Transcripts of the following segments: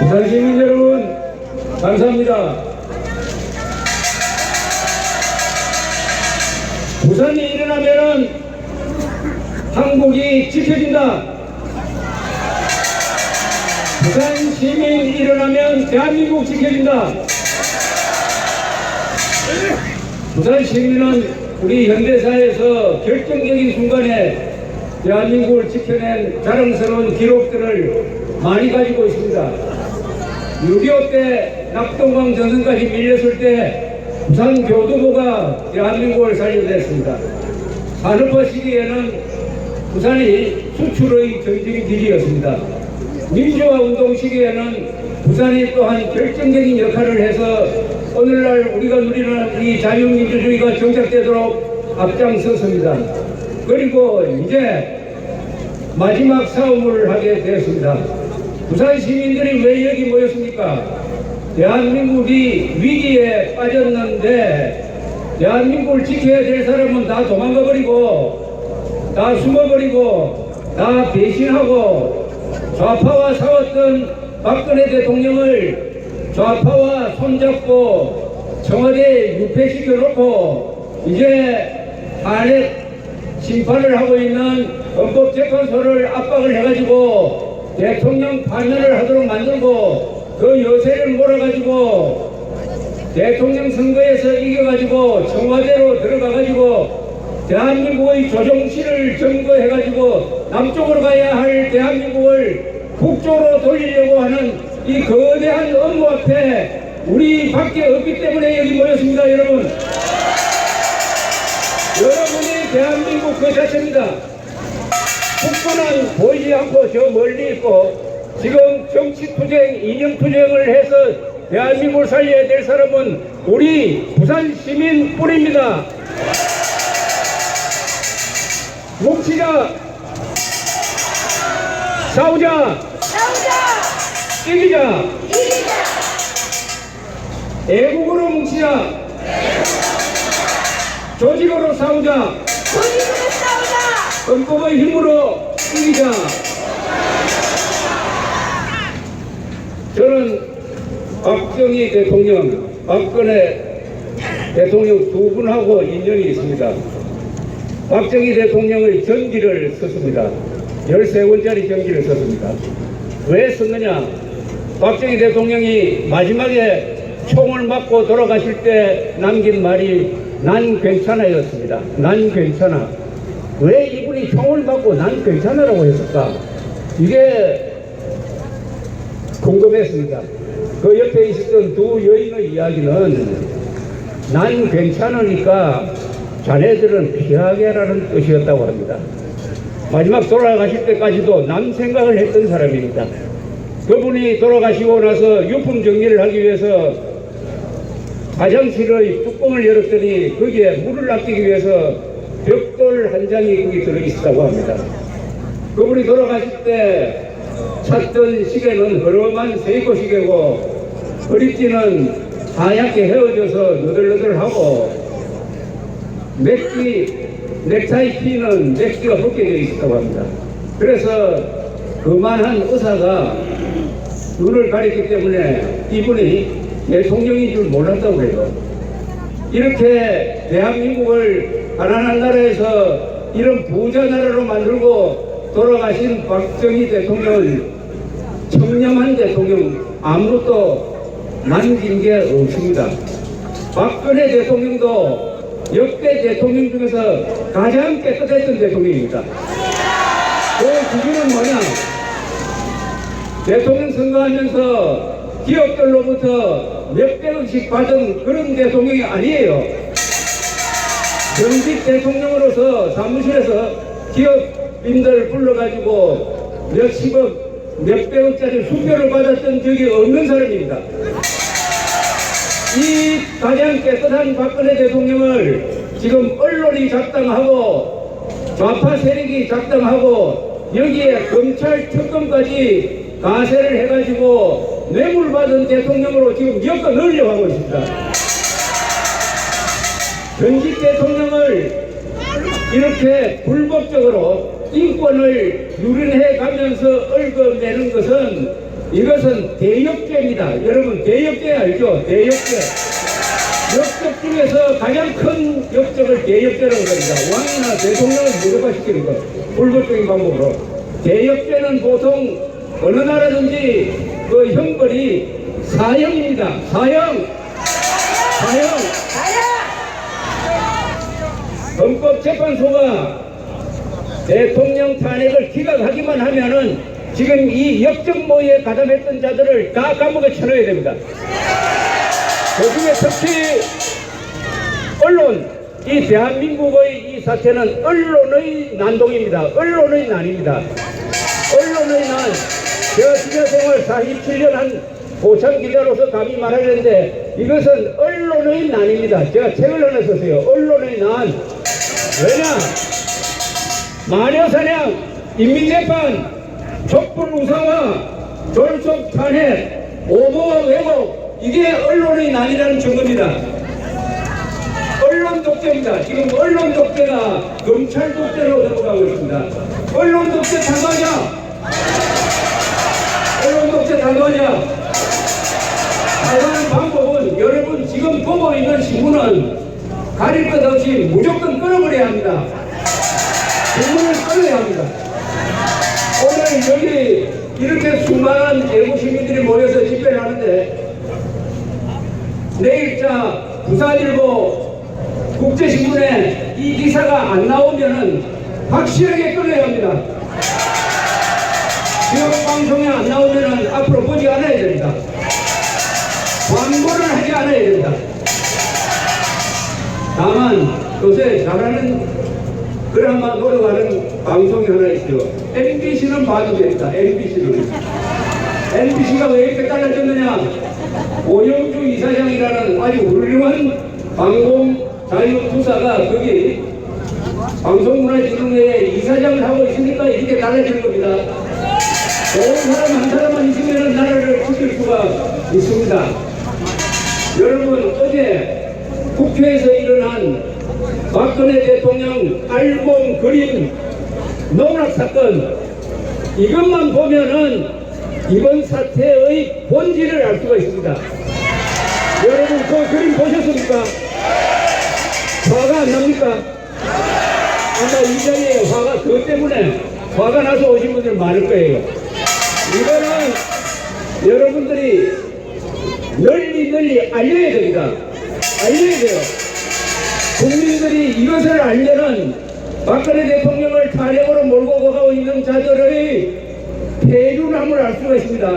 부산 시민 여러분, 감사합니다. 부산이 일어나면은 한국이 지켜진다. 부산 시민 일어나면 대한민국 지켜진다. 부산 시민은 우리 현대사에서 결정적인 순간에 대한민국을 지켜낸 자랑스러운 기록들을 많이 가지고 있습니다. 6.25 때 낙동강 전선까지 밀렸을 때 부산 교도부가 대한민국을 살려냈습니다. 산업화 시기에는 부산이 수출의 전쟁길이었습니다. 민주화 운동 시기에는 부산이 또한 결정적인 역할을 해서 오늘날 우리가 누리는 이 자유민주주의가 정착되도록 앞장섰습니다. 그리고 이제 마지막 싸움을 하게 되었습니다. 부산 시민들이 왜 여기 모였습니까? 대한민국이 위기에 빠졌는데 대한민국을 지켜야 될 사람은 다 도망가 버리고 다 숨어버리고 다 배신하고 좌파와 싸웠던 박근혜 대통령을 좌파와 손잡고 청와대에 유폐시켜 놓고 이제 탄핵 심판을 하고 있는 헌법재판소를 압박을 해가지고 대통령 파면을 하도록 만들고 그 여세를 몰아가지고 대통령 선거에서 이겨가지고 청와대로 들어가가지고 대한민국의 조정실을 점거해가지고 남쪽으로 가야 할 대한민국을 북쪽으로 돌리려고 하는 이 거대한 업무 앞에 우리 밖에 없기 때문에 여기 모였습니다. 여러분, 여러분이 대한민국 그 자체입니다. 북부는 보이지 않고 저 멀리 있고 지금 정치투쟁, 이념투쟁을 해서 대한민국을 살려야 될 사람은 우리 부산 시민뿐입니다. 뭉치자, 싸우자, 이기자, 애국으로 뭉치자, 조직으로 싸우자, 헌법의 힘으로 이기자. 저는 박정희 대통령, 박근혜 대통령 두 분하고 인연이 있습니다. 박정희 대통령의 전기를 썼습니다. 13원짜리 전기를 썼습니다. 왜 썼느냐? 박정희 대통령이 마지막에 총을 맞고 돌아가실 때 남긴 말이 난 괜찮아였습니다. 난 괜찮아. 왜 이분이 총을 맞고 난 괜찮아라고 했을까? 이게 궁금했습니다. 그 옆에 있었던 두 여인의 이야기는 난 괜찮으니까 자네들은 피하게라는 뜻이었다고 합니다. 마지막 돌아가실 때까지도 남 생각을 했던 사람입니다. 그분이 돌아가시고 나서 유품 정리를 하기 위해서 화장실의 뚜껑을 열었더니 거기에 물을 아끼기 위해서 벽돌 한 장이 거기 들어있었다고 합니다. 그분이 돌아가실 때 찾던 시계는 허름한 세이코 시계고 허리띠는 하얗게 헤어져서 너덜너덜하고 넥타이 피는 맥기가 벗겨져 있었다고 합니다. 그래서 그만한 의사가 눈을 가렸기 때문에 이분이 대통령인 줄 몰랐다고 해요. 이렇게 대한민국을 가난한 나라에서 이런 부자 나라로 만들고 돌아가신 박정희 대통령을 청렴한 대통령, 아무것도 남긴 게 없습니다. 박근혜 대통령도 역대 대통령 중에서 가장 깨끗했던 대통령입니다. 그 기준은 뭐냐? 대통령 선거하면서 기업들로부터 몇백억씩 받은 그런 대통령이 아니에요. 정식 대통령으로서 사무실에서 기업인들 불러가지고 몇십억, 몇백억짜리 수표를 받았던 적이 없는 사람입니다. 이 가장 깨끗한 박근혜 대통령을 지금 언론이 작당하고 좌파 세력이 작당하고 여기에 검찰 특검까지 가세를 해가지고 뇌물받은 대통령으로 지금 엮어 넣으려고 하고 있습니다. 전직 대통령을 이렇게 불법적으로 인권을 유린해 가면서 얽어내는 것은 이것은 대역죄입니다. 여러분 대역죄 알죠? 대역죄. 역적 중에서 가장 큰 역적을 대역죄라고 합니다. 왕이나 대통령을 무력화시키는 것. 불법적인 방법으로. 대역죄는 보통 어느 나라든지 그 형벌이 사형입니다. 사형. 헌법재판소가 대통령 탄핵을 기각하기만 하면은 지금 이 역적모에 가담했던 자들을 다 감옥에 쳐넣어야 됩니다. 그중에 특히 언론, 이 대한민국의 이 사태는 언론의 난동입니다. 언론의 난입니다. 언론의 난. 제가 기자생활 47년 한 고참 기자로서 감히 말하는데 이것은 언론의 난입니다. 제가 책을 하나 썼어요. 언론의 난. 왜냐? 마녀사냥, 인민재판, 촛불 우상화, 졸속 탄핵, 오보와 왜곡, 이게 언론의 난이라는 증거입니다. 언론 독재입니다. 지금 언론 독재가 검찰 독재로 넘어가고 있습니다. 언론 독재 단거냐? 언론 독재 단거냐? 하는 방법은 여러분 지금 보고 있는 신문은 가릴 것 없이 무조건 끊어버려야 합니다. 신문을 끊어야 합니다. 오늘 여기 이렇게 수많은 애국 시민들이 모여서 집회를 하는데 내일자 부산일보 국제신문에 이 기사가 안 나오면은 확실하게 끊어야 합니다. 지역방송에 안 나오면은 앞으로 보지 않아야 됩니다. 광고를 하지 않아야 됩니다. 다만 요새 잘하는 그나마 노력하는 방송이 하나 있죠. MBC는 봐도 됩니다. MBC가 왜 이렇게 달라졌느냐? 오영주 이사장이라는 아주 훌륭한 방송 자유투사가 거기 방송문화진흥회에 이사장을 하고 있으니까 이렇게 달라지는 겁니다. 좋은 사람 한 사람만 있으면 나라를 지킬 수가 있습니다. 여러분 어제 국회에서 일어난 박근혜 대통령 알몸 그림 농락사건 이것만 보면은 이번 사태의 본질을 알 수가 있습니다. 여러분 그 그림 보셨습니까? 화가 안 납니까? 아마 이 자리에 화가 그것 때문에 화가 나서 오신 분들 많을 거예요. 이거는 여러분들이 널리 알려야 됩니다. 알려야 돼요. 국민들이 이것을 알려는 박근혜 대통령을 탄핵으로 몰고 가고 있는 자들의 폐륜함을 알 수가 있습니다.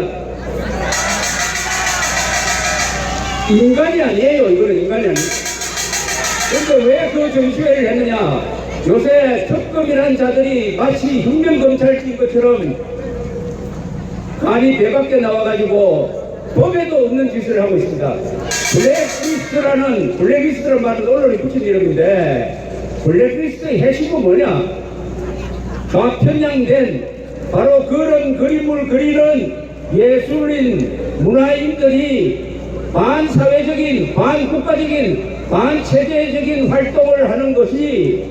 인간이 아니에요. 이거는 인간이 아니에요. 그런데 왜 그 정치회를 했느냐? 요새 특검이라는 자들이 마치 혁명검찰인 것처럼 감히 배 밖에 나와가지고 법에도 없는 짓을 하고 있습니다. 블랙리스트라는 말은 언론이 붙인 이름인데 블랙리스트의 핵심은 뭐냐? 좌편향된 바로 그런 그림을 그리는 예술인, 문화인들이 반사회적인, 반국가적인, 반체제적인 활동을 하는 것이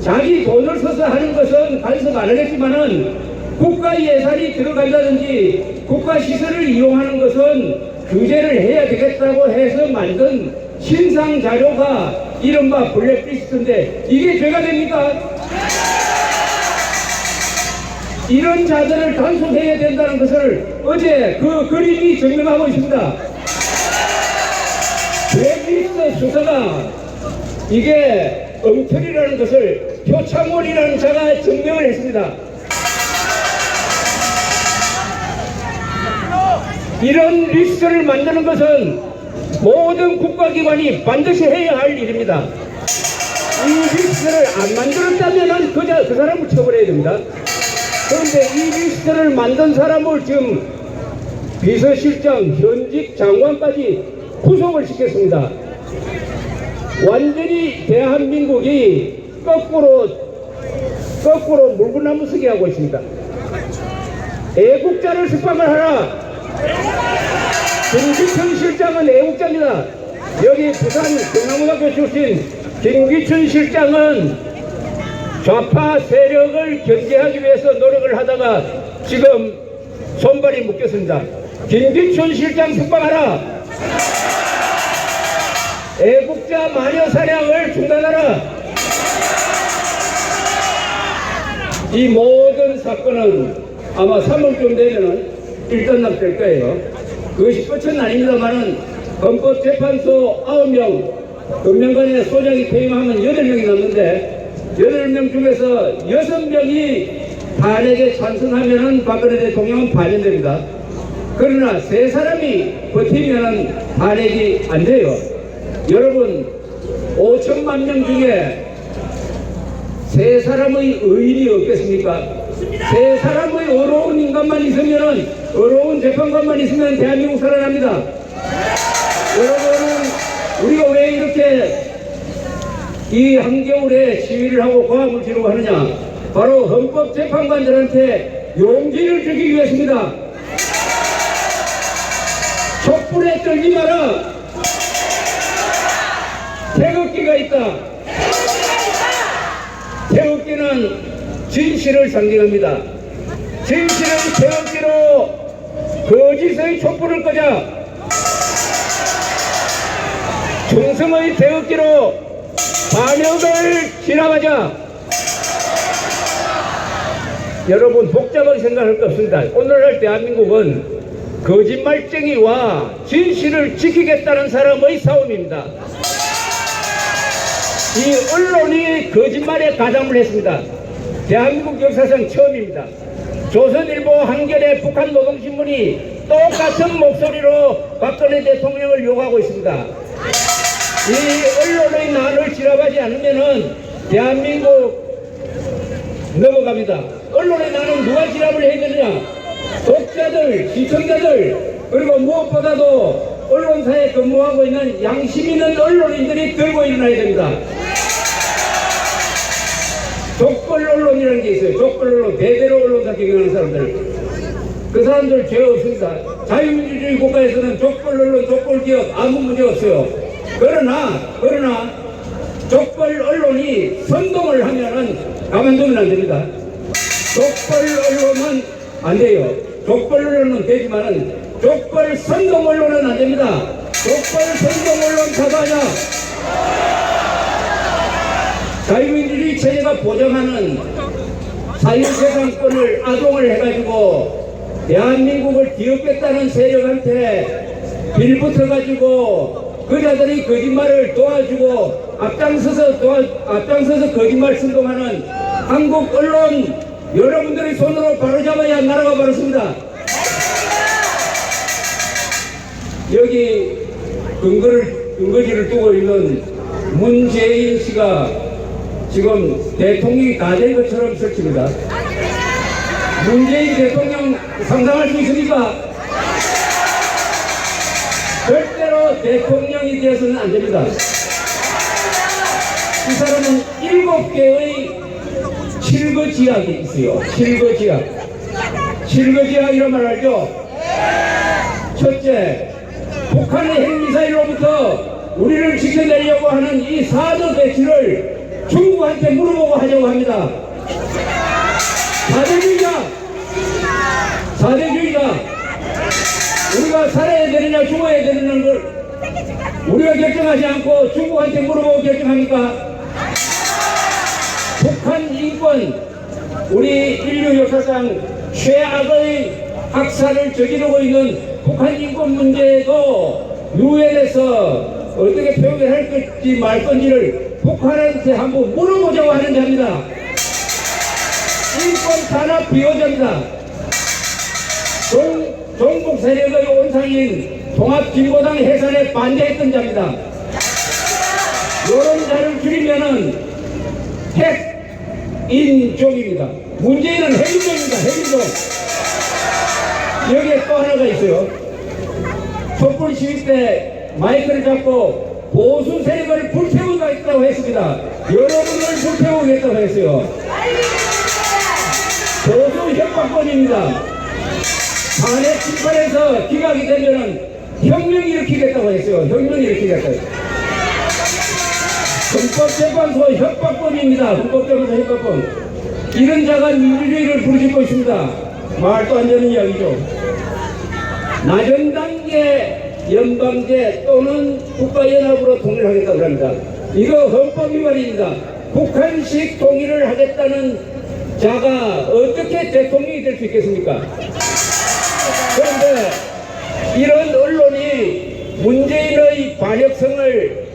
자기 돈을 써서 하는 것은 간섭 안 하겠지만은 국가 예산이 들어간다든지 국가 시설을 이용하는 것은 규제를 해야 되겠다고 해서 만든 신상 자료가 이른바 블랙리스트인데 이게 죄가 됩니까? 이런 자들을 단속해야 된다는 것을 어제 그 그림이 증명하고 있습니다. 블랙리스트 수사가 이게 엉터리라는 것을 표창원이라는 자가 증명을 했습니다. 이런 리스트를 만드는 것은 모든 국가기관이 반드시 해야 할 일입니다. 이 리스트를 안 만들었다면 그 사람을 처벌해야 됩니다. 그런데 이 리스트를 만든 사람을 지금 비서실장, 현직 장관까지 구속을 시켰습니다. 완전히 대한민국이 거꾸로 물구나무 서기 하고 있습니다. 애국자를 석방을 하라. 김기춘 실장은 애국자입니다. 여기 부산 경남고등학교 출신 김기춘 실장은 좌파 세력을 견제하기 위해서 노력을 하다가 지금 손발이 묶였습니다. 김기춘 실장 석방하라. 애국자 마녀 사냥을 중단하라. 이 모든 사건은 아마 3월쯤 되면은 일단락될 거예요. 그것이 끝은 아닙니다만은 헌법재판소 9명, 금명간에 소장이 퇴임하면 8명이 남는데 8명 중에서 6명이 탄핵에 찬성하면은 박근혜 대통령은 파면됩니다. 그러나 3사람이 버티면은 탄핵이 안 돼요. 여러분, 5천만 명 중에 3사람의 의인이 없겠습니까? 3사람의 어려운 인간만 있으면은, 어려운 재판관만 있으면 대한민국 살아납니다. 여러분은 우리가 왜 이렇게 이 한겨울에 시위를 하고 고함을 지르고 하느냐? 바로 헌법재판관들한테 용기를 주기 위해서입니다. 촛불에 떨지 마라. 태극기가 있다. 태극기는 진실을 상징합니다. 진실의 태극기로 거짓의 촛불을 끄자. 충성의 태극기로 반역을 진압하자. 여러분, 복잡하게 생각할 거 없습니다. 오늘날 대한민국은 거짓말쟁이와 진실을 지키겠다는 사람의 싸움입니다. 이 언론이 거짓말에 가담을 했습니다. 대한민국 역사상 처음입니다. 조선일보, 한겨레, 북한노동신문이 똑같은 목소리로 박근혜 대통령을 욕하고 있습니다. 이 언론의 난을 진압하지 않으면은 대한민국 넘어갑니다. 언론의 난은 누가 진압을 해야 되느냐? 독자들, 시청자들, 그리고 무엇보다도 언론사에 근무하고 있는 양심 있는 언론인들이 들고 일어나야 됩니다. 족벌 언론이라는 게 있어요. 족벌 언론, 대대로 언론사 경영하는 사람들. 그 사람들 죄 없습니다. 자유민주주의 국가에서는 족벌 언론, 족벌 기업 아무 문제 없어요. 그러나 족벌 언론이 선동을 하면은 가만두면 안 됩니다. 족벌 언론은 안 돼요. 족벌 언론은 되지만은 족벌 선동 언론은 안 됩니다. 족벌 선동 언론 타파하자. 자유민주주의 체제가 보장하는 자유재산권을 악용을 해가지고 대한민국을 뒤엎겠다는 세력한테 빌붙어가지고 그자들이 거짓말을 도와주고 앞장서서 거짓말 선동하는 한국 언론 여러분들의 손으로 바로잡아야 나라가 바로섭니다. 여기 근거지를 두고 있는 문재인 씨가 지금 대통령이 다 된 것처럼 설치입니다. 문재인 대통령 상상할 수 있습니까? 절대로 대통령이 되어서는 안 됩니다. 이 사람은 7개의 칠거지약이 있어요. 칠거지약이란 말 알죠? 첫째, 북한의 핵미사일로부터 우리를 지켜내려고 하는 이 사드 배치를 중국한테 물어보고 하려고 합니다. 사대주의자. 우리가 살아야 되느냐 죽어야 되느냐는 걸 우리가 결정하지 않고 중국한테 물어보고 결정합니까? 북한 인권, 우리 인류 역사상 최악의 학살을 저지르고 있는 북한 인권 문제도 유엔에서 어떻게 표현을 할 건지 말 건지를 북한한테 한번 물어보자고 하는 자입니다. 인권 탄압 비호자입니다. 종북 세력의 온상인 통합진보당 해산에 반대했던 자입니다. 이런 자를 줄이면은 핵인종입니다. 문재인은 핵인종입니다. 핵인종. 여기에 또 하나가 있어요. 촛불 시위 때 마이크를 잡고 보수 세력을 불태우겠다고 했습니다. 여러분을 불태우겠다고 했어요. 보수 협박권입니다. 탄핵 심판에서 기각이 되면은 혁명 일으키겠다고 했어요. 혁명 일으키겠다고. 헌법재판소 협박권입니다. 헌법재판소 협박권. 이런 자가 민주주의를 부르짖고 있습니다. 말도 안 되는 이야기죠. 낮은 단계 연방제 또는 국가연합으로 통일하겠다고 합니다. 이거 헌법 위반입니다. 북한식 통일을 하겠다는 자가 어떻게 대통령이 될 수 있겠습니까? 그런데 이런 언론이 문재인의 반역성을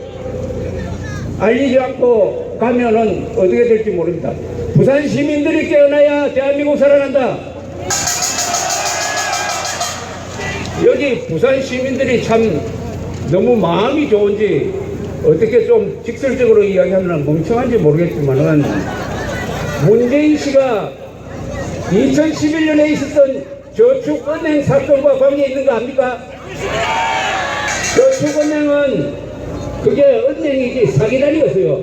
알리지 않고 가면은 어떻게 될지 모릅니다. 부산 시민들이 깨어나야 대한민국 살아난다. 여기 부산 시민들이 참 너무 마음이 좋은지 어떻게 좀 직설적으로 이야기하면 멍청한지 모르겠지만은 문재인 씨가 2011년에 있었던 저축은행 사건과 관계 있는 거 압니까? 저축은행은 그게 은행이지 사기단이었어요.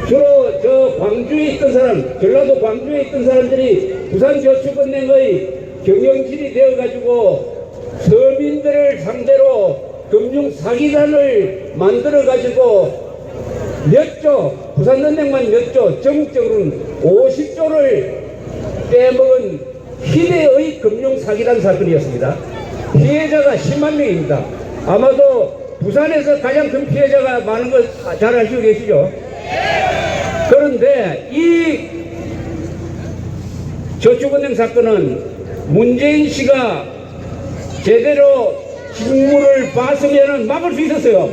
주로 저 광주에 있던 사람, 전라도 광주에 있던 사람들이 부산저축은행의 경영진이 되어가지고 서민들을 상대로 금융 사기단을 만들어가지고 몇 조, 부산은행만 몇 조, 전국적으로는 50조를 빼먹은 희대의 금융 사기단 사건이었습니다. 피해자가 10만 명입니다. 아마도 부산에서 가장 큰 피해자가 많은 걸 잘 알고 계시죠? 그런데 이 저축은행 사건은 문재인 씨가 제대로 직무를 봤으면 막을 수 있었어요.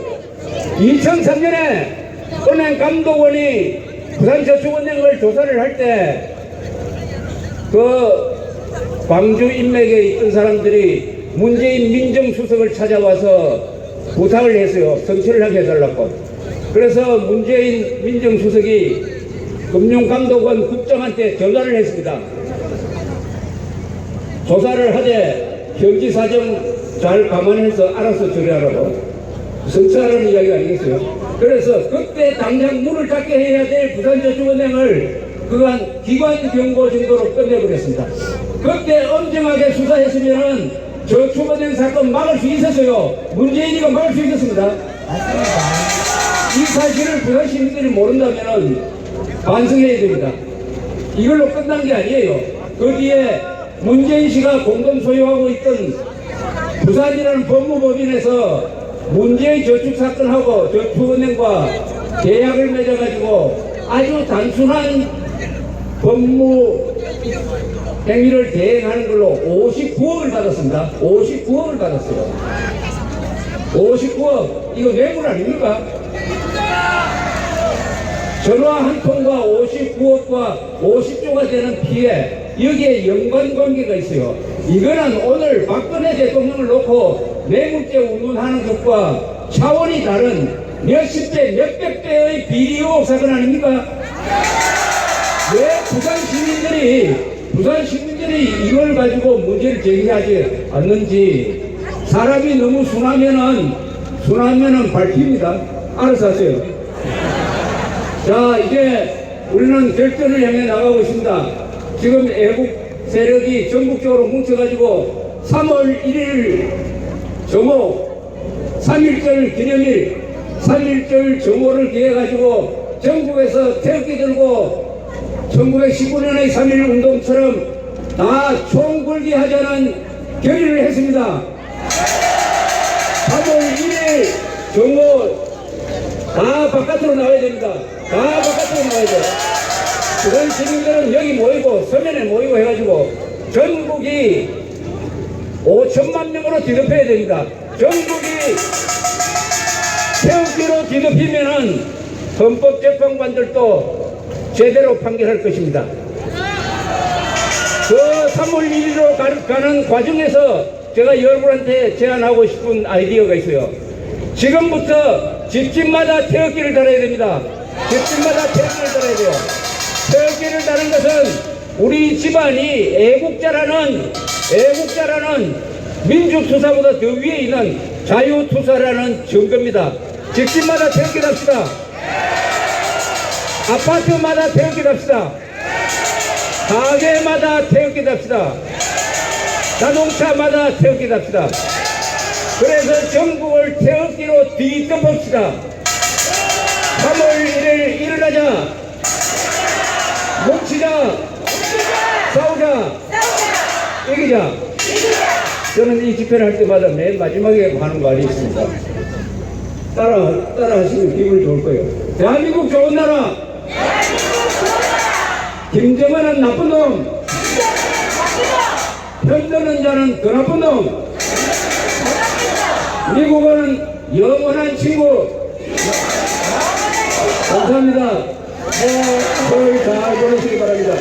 2003년에 은행 감독원이 부산저축은행을 조사를 할 때 그 광주 인맥에 있던 사람들이 문재인 민정수석을 찾아와서 부탁을 했어요. 성취를 하게 해달라고. 그래서 문재인 민정수석이 금융감독원 국장한테 전화를 했습니다. 조사를 하되 경기사정 잘 감안해서 알아서 처리하라고. 성취하라는 이야기 아니겠어요? 그래서 그때 당장 문을 닫게 해야 될 부산저축은행을 그간 기관 경고 정도로 끝내버렸습니다. 그때 엄정하게 수사했으면은 저축은행 사건 막을 수 있었어요. 문재인이가 막을 수 있었습니다. 맞습니다. 이 사실을 부산 시민들이 모른다면 반성해야 됩니다. 이걸로 끝난 게 아니에요. 그 뒤에 문재인 씨가 공동 소유하고 있던 부산이라는 법무법인에서 문재인 저축 사건하고 저축은행과 계약을 맺어가지고 아주 단순한 법무 행위를 대행하는 걸로 59억을 받았습니다. 59억을 받았어요. 59억. 이거 뇌물 아닙니까? 전화 한 통과 59억과 50조가 되는 피해, 여기에 연관관계가 있어요. 이거는 오늘 박근혜 대통령을 놓고 뇌물죄 운운하는 것과 차원이 다른 몇십 배, 몇백 배의 비리 의혹 사건 아닙니까? 왜 부산 시민들이 이걸 가지고 문제를 제기하지 않는지. 사람이 너무 순하면은 밟힙니다. 알아서 하세요. 자, 이제 우리는 결전을 향해 나가고 있습니다. 지금 애국 세력이 전국적으로 뭉쳐가지고 3월 1일 정오 3.1절 기념일 3.1절 정오를 기해가지고 전국에서 태극기 들고 1919년의 3.1 운동처럼 다 총궐기 하자는 결의를 했습니다. 3월 1일 정오 다 바깥으로 나와야 됩니다. 다 바깥으로 나와야 돼요. 부산 시민들은 여기 모이고 서면에 모이고 해가지고 전국이 5천만 명으로 뒤덮여야 됩니다. 전국이 태극기로 뒤덮이면은 헌법재판관들도 제대로 판결할 것입니다. 그 3월 1일로 가는 과정에서 제가 여러분한테 제안하고 싶은 아이디어가 있어요. 지금부터 집집마다 태극기를 달아야 됩니다. 집집마다 태극기를 달아야 돼요. 태극기를 다는 것은 우리 집안이 애국자라는 민주투사보다 더 위에 있는 자유투사라는 증거입니다. 집집마다 태극기 답시다. 아파트마다 태극기 답시다. 가게마다 태극기 답시다. 자동차마다 태극기 답시다. 그래서 전국을 태극기로 뒤덮읍시다. 3월 1일 일어나자. 뭉치자. 싸우자. 이기자. 지키자. 저는 이 집회를 할 때마다 맨 마지막에 하는 말이 있습니다. 따라하시면 기분이 좋을 거예요. 대한민국 좋은 나라. 김정은은 나쁜 놈. 편드는 자는 더 나쁜 놈. 미국은 영원한 친구. 감사합니다. 잘 보내시기 바랍니다.